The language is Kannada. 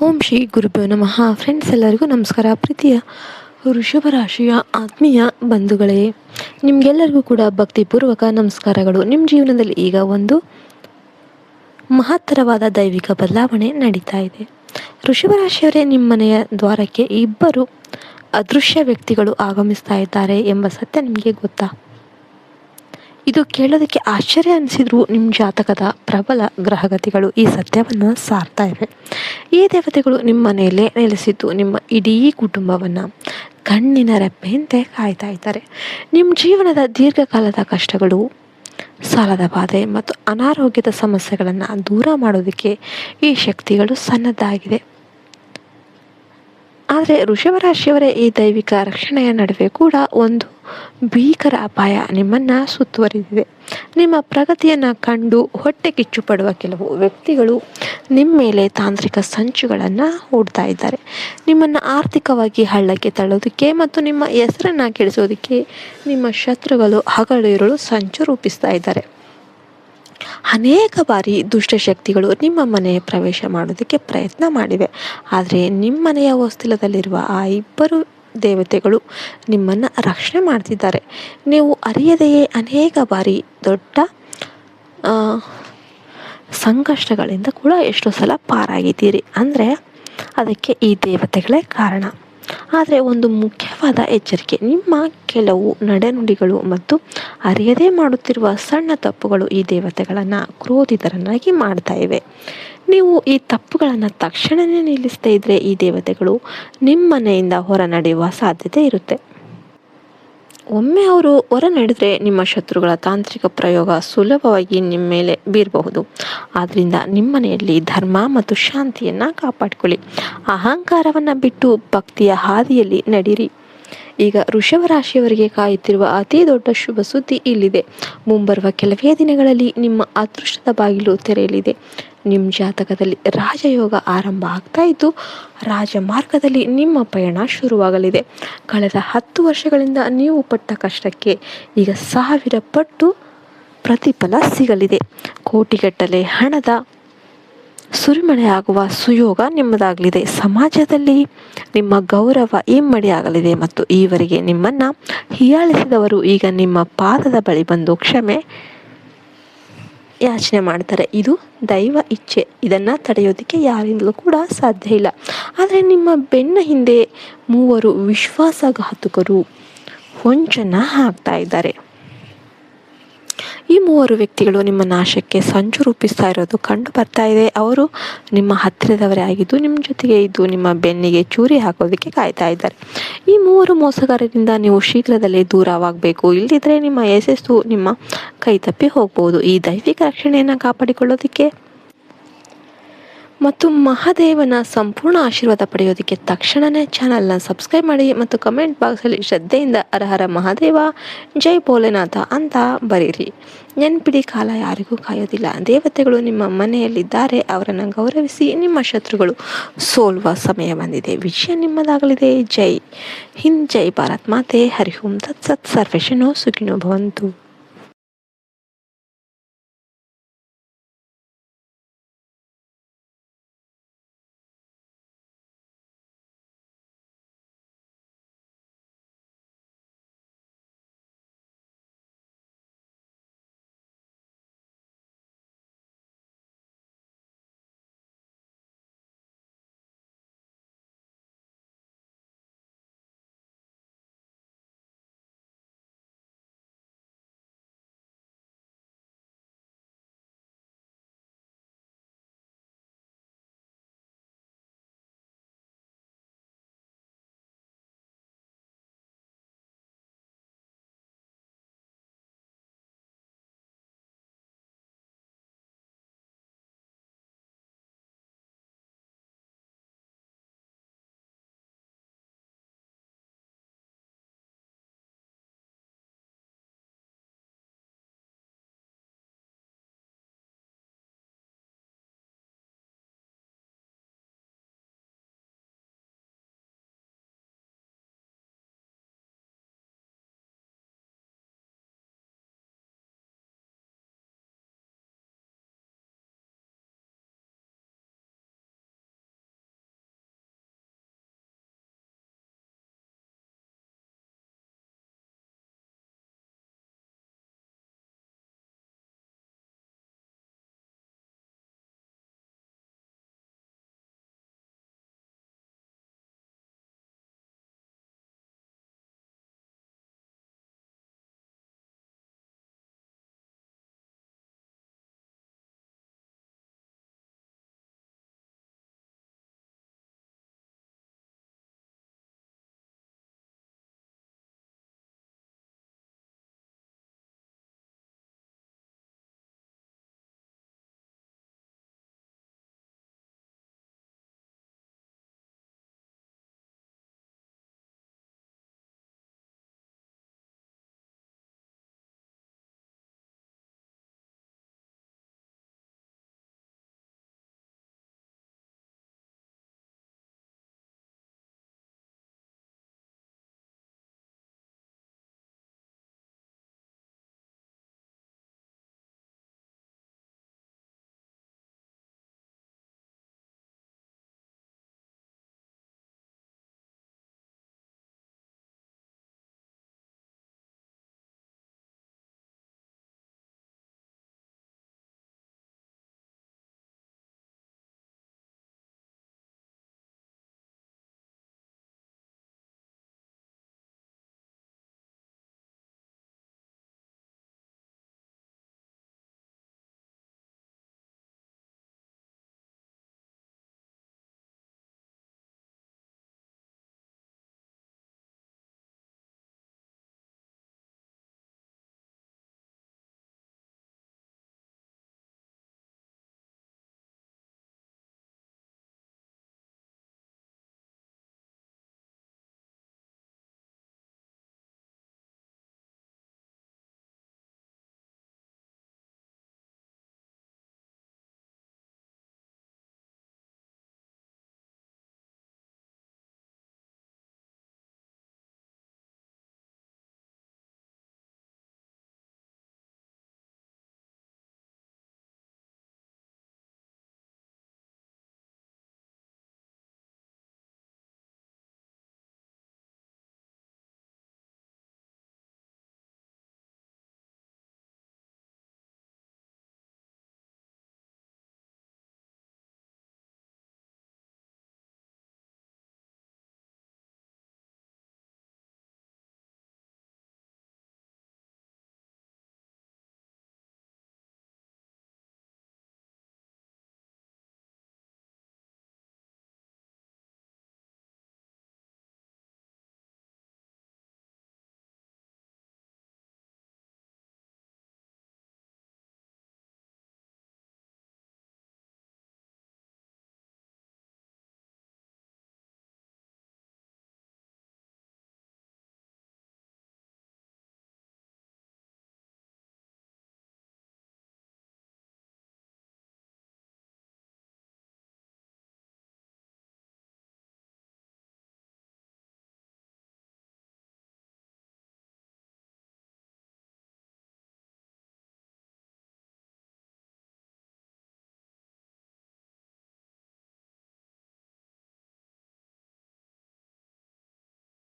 ಓಂ ಶ್ರೀ ಗುರುಭ್ಯೋ ನಮಃ. ಫ್ರೆಂಡ್ಸ್, ಎಲ್ಲರಿಗೂ ನಮಸ್ಕಾರ. ಪ್ರೀತಿಯ ವೃಷಭ ರಾಶಿಯ ಆತ್ಮೀಯ ಬಂಧುಗಳೇ, ನಿಮಗೆಲ್ಲರಿಗೂ ಕೂಡ ಭಕ್ತಿಪೂರ್ವಕ ನಮಸ್ಕಾರಗಳು. ನಿಮ್ಮ ಜೀವನದಲ್ಲಿ ಈಗ ಒಂದು ಮಹತ್ತರವಾದ ದೈವಿಕ ಬದಲಾವಣೆ ನಡೀತಾ ಇದೆ. ವೃಷಭ ರಾಶಿಯವರೇ, ನಿಮ್ಮ ಮನೆಯ ದ್ವಾರಕ್ಕೆ ಇಬ್ಬರು ಅದೃಶ್ಯ ವ್ಯಕ್ತಿಗಳು ಆಗಮಿಸ್ತಾ ಇದ್ದಾರೆ ಎಂಬ ಸತ್ಯ ನಿಮಗೆ ಗೊತ್ತಾ? ಇದು ಕೇಳೋದಕ್ಕೆ ಆಶ್ಚರ್ಯ ಅನಿಸಿದ್ರು ನಿಮ್ಮ ಜಾತಕದ ಪ್ರಬಲ ಗ್ರಹಗತಿಗಳು ಈ ಸತ್ಯವನ್ನು ಸಾರ್ತಾ ಇವೆ. ಈ ದೇವತೆಗಳು ನಿಮ್ಮ ಮನೆಯಲ್ಲೇ ನೆಲೆಸಿದ್ದು ನಿಮ್ಮ ಇಡೀ ಕುಟುಂಬವನ್ನು ಕಣ್ಣಿನ ರೆಪ್ಪೆಯಂತೆ ಕಾಯ್ತಾ ಇದ್ದಾರೆ. ನಿಮ್ಮ ಜೀವನದ ದೀರ್ಘಕಾಲದ ಕಷ್ಟಗಳು, ಸಾಲದ ಬಾಧೆ ಮತ್ತು ಅನಾರೋಗ್ಯದ ಸಮಸ್ಯೆಗಳನ್ನು ದೂರ ಮಾಡೋದಕ್ಕೆ ಈ ಶಕ್ತಿಗಳು ಸನ್ನದ್ಧಾಗಿದೆ. ಆದರೆ ವೃಷಭ ರಾಶಿಯವರೇ, ಈ ದೈವಿಕ ರಕ್ಷಣೆಯ ನಡುವೆ ಕೂಡ ಒಂದು ಭೀಕರ ಅಪಾಯ ನಿಮ್ಮನ್ನು ಸುತ್ತುವರಿದಿದೆ. ನಿಮ್ಮ ಪ್ರಗತಿಯನ್ನು ಕಂಡು ಹೊಟ್ಟೆ ಕಿಚ್ಚು ಪಡುವ ಕೆಲವು ವ್ಯಕ್ತಿಗಳು ನಿಮ್ಮ ಮೇಲೆ ತಾಂತ್ರಿಕ ಸಂಚುಗಳನ್ನು ಹೂಡ್ತಾ ಇದ್ದಾರೆ. ನಿಮ್ಮನ್ನು ಆರ್ಥಿಕವಾಗಿ ಹಳ್ಳಕ್ಕೆ ತಳ್ಳೋದಕ್ಕೆ ಮತ್ತು ನಿಮ್ಮ ಹೆಸರನ್ನು ಕೆಡಿಸೋದಕ್ಕೆ ನಿಮ್ಮ ಶತ್ರುಗಳು ಹಗಲಿರುಳು ಸಂಚು ರೂಪಿಸ್ತಾ ಇದ್ದಾರೆ. ಅನೇಕ ಬಾರಿ ದುಷ್ಟಶಕ್ತಿಗಳು ನಿಮ್ಮ ಮನೆ ಪ್ರವೇಶ ಮಾಡೋದಕ್ಕೆ ಪ್ರಯತ್ನ ಮಾಡಿವೆ. ಆದರೆ ನಿಮ್ಮ ಮನೆಯ ಹೊಸ್ತಿಲದಲ್ಲಿರುವ ಆ ಇಬ್ಬರು ದೇವತೆಗಳು ನಿಮ್ಮನ್ನು ರಕ್ಷಣೆ ಮಾಡ್ತಿದ್ದಾರೆ. ನೀವು ಅರಿಯದೆಯೇ ಅನೇಕ ಬಾರಿ ದೊಡ್ಡ ಸಂಕಷ್ಟಗಳಿಂದ ಕೂಡ ಎಷ್ಟೋ ಸಲ ಪಾರಾಗಿದ್ದೀರಿ. ಅಂದರೆ ಅದಕ್ಕೆ ಈ ದೇವತೆಗಳೇ ಕಾರಣ. ಆದರೆ ಒಂದು ಮುಖ್ಯವಾದ ಎಚ್ಚರಿಕೆ, ನಿಮ್ಮ ಕೆಲವು ನಡೆನುಡಿಗಳು ಮತ್ತು ಅರಿಯದೇ ಮಾಡುತ್ತಿರುವ ಸಣ್ಣ ತಪ್ಪುಗಳು ಈ ದೇವತೆಗಳನ್ನು ಕ್ರೋಧಿತರನ್ನಾಗಿ ಮಾಡ್ತಾ ಇವೆ. ನೀವು ಈ ತಪ್ಪುಗಳನ್ನು ತಕ್ಷಣವೇ ನಿಲ್ಲಿಸದೇ ಇದ್ದರೆ ಈ ದೇವತೆಗಳು ನಿಮ್ಮ ಮನೆಯಿಂದ ಹೊರ ನಡೆಯುವ ಸಾಧ್ಯತೆ ಇರುತ್ತೆ. ಒಮ್ಮೆ ಅವರು ಹೊರ ನಡೆದರೆ ನಿಮ್ಮ ಶತ್ರುಗಳ ತಾಂತ್ರಿಕ ಪ್ರಯೋಗ ಸುಲಭವಾಗಿ ನಿಮ್ಮ ಮೇಲೆ ಬೀರಬಹುದು. ಆದ್ದರಿಂದ ನಿಮ್ಮ ಮನೆಯಲ್ಲಿ ಧರ್ಮ ಮತ್ತು ಶಾಂತಿಯನ್ನು ಕಾಪಾಡಿಕೊಳ್ಳಿ. ಅಹಂಕಾರವನ್ನು ಬಿಟ್ಟು ಭಕ್ತಿಯ ಹಾದಿಯಲ್ಲಿ ನಡೀರಿ. ಈಗ ವೃಷಭ ರಾಶಿಯವರಿಗೆ ಕಾಯುತ್ತಿರುವ ಅತಿ ದೊಡ್ಡ ಶುಭ ಸುದ್ದಿ ಇಲ್ಲಿದೆ. ಮುಂಬರುವ ಕೆಲವೇ ದಿನಗಳಲ್ಲಿ ನಿಮ್ಮ ಅದೃಷ್ಟದ ಬಾಗಿಲು ತೆರೆಯಲಿದೆ. ನಿಮ್ಮ ಜಾತಕದಲ್ಲಿ ರಾಜಯೋಗ ಆರಂಭ ಆಗ್ತಾ ಇದ್ದು ರಾಜಮಾರ್ಗದಲ್ಲಿ ನಿಮ್ಮ ಪಯಣ ಶುರುವಾಗಲಿದೆ. ಕಳೆದ 10 ವರ್ಷಗಳಿಂದ ನೀವು ಪಟ್ಟ ಕಷ್ಟಕ್ಕೆ ಈಗ 1000 ಪಟ್ಟು ಪ್ರತಿಫಲ ಸಿಗಲಿದೆ. ಕೋಟಿಗಟ್ಟಲೆ ಹಣದ ಸುರಿಮಳೆಯಾಗುವ ಸುಯೋಗ ನಿಮ್ಮದಾಗಲಿದೆ. ಸಮಾಜದಲ್ಲಿ ನಿಮ್ಮ ಗೌರವ ಇಮ್ಮಡಿಯಾಗಲಿದೆ ಮತ್ತು ಈವರೆಗೆ ನಿಮ್ಮನ್ನು ಹೀಯಾಳಿಸಿದವರು ಈಗ ನಿಮ್ಮ ಪಾದದ ಬಳಿ ಬಂದು ಕ್ಷಮೆ ಯಾಚನೆ ಮಾಡ್ತಾರೆ. ಇದು ದೈವ ಇಚ್ಛೆ. ಇದನ್ನು ತಡೆಯೋದಕ್ಕೆ ಯಾರಿಂದಲೂ ಕೂಡ ಸಾಧ್ಯ ಇಲ್ಲ. ಆದರೆ ನಿಮ್ಮ ಬೆನ್ನ ಹಿಂದೆ 3 ವಿಶ್ವಾಸಘಾತುಕರು ಹೊಂಚನ್ನು ಹಾಕ್ತಾ ಇದ್ದಾರೆ. ಈ 3 ವ್ಯಕ್ತಿಗಳು ನಿಮ್ಮ ನಾಶಕ್ಕೆ ಸಂಚು ರೂಪಿಸ್ತಾ ಇರೋದು ಕಂಡು ಬರ್ತಾ ಇದೆ. ಅವರು ನಿಮ್ಮ ಹತ್ತಿರದವರೇ ಆಗಿದ್ದು ನಿಮ್ಮ ಜೊತೆಗೆ ಇದ್ದು ನಿಮ್ಮ ಬೆನ್ನಿಗೆ ಚೂರಿ ಹಾಕೋದಕ್ಕೆ ಕಾಯ್ತಾ ಇದ್ದಾರೆ. ಈ 3 ಮೋಸಗಾರರಿಂದ ನೀವು ಶೀಘ್ರದಲ್ಲೇ ದೂರವಾಗಬೇಕು. ಇಲ್ಲದಿದ್ದರೆ ನಿಮ್ಮ ಯಶಸ್ಸು ನಿಮ್ಮ ಕೈ ತಪ್ಪಿ ಹೋಗ್ಬೋದು. ಈ ದೈವಿಕ ರಕ್ಷಣೆಯನ್ನು ಕಾಪಾಡಿಕೊಳ್ಳೋದಕ್ಕೆ ಮತ್ತು ಮಹಾದೇವನ ಸಂಪೂರ್ಣ ಆಶೀರ್ವಾದ ಪಡೆಯೋದಕ್ಕೆ ತಕ್ಷಣವೇ ಚಾನಲ್ನ ಸಬ್ಸ್ಕ್ರೈಬ್ ಮಾಡಿ ಮತ್ತು ಕಮೆಂಟ್ ಬಾಕ್ಸಲ್ಲಿ ಶ್ರದ್ಧೆಯಿಂದ ಹರ ಹರ ಮಹಾದೇವ, ಜೈ ಭೋಲೆನಾಥ ಅಂತ ಬರೀರಿ. ನೆನ್ಪಿಡಿ, ಕಾಲ ಯಾರಿಗೂ ಕಾಯೋದಿಲ್ಲ. ದೇವತೆಗಳು ನಿಮ್ಮ ಮನೆಯಲ್ಲಿದ್ದಾರೆ. ಅವರನ್ನು ಗೌರವಿಸಿ. ನಿಮ್ಮ ಶತ್ರುಗಳು ಸೋಲುವ ಸಮಯ ಬಂದಿದೆ. ವಿಜಯ ನಿಮ್ಮದಾಗಲಿದೆ. ಜೈ ಹಿಂದ್, ಜೈ ಭಾರತ್ ಮಾತೆ. ಹರಿ ಓಂ ತತ್ಸತ್. ಸರ್ವೇಶನೋ ಸುಖಿನೋ ಭವಂತು.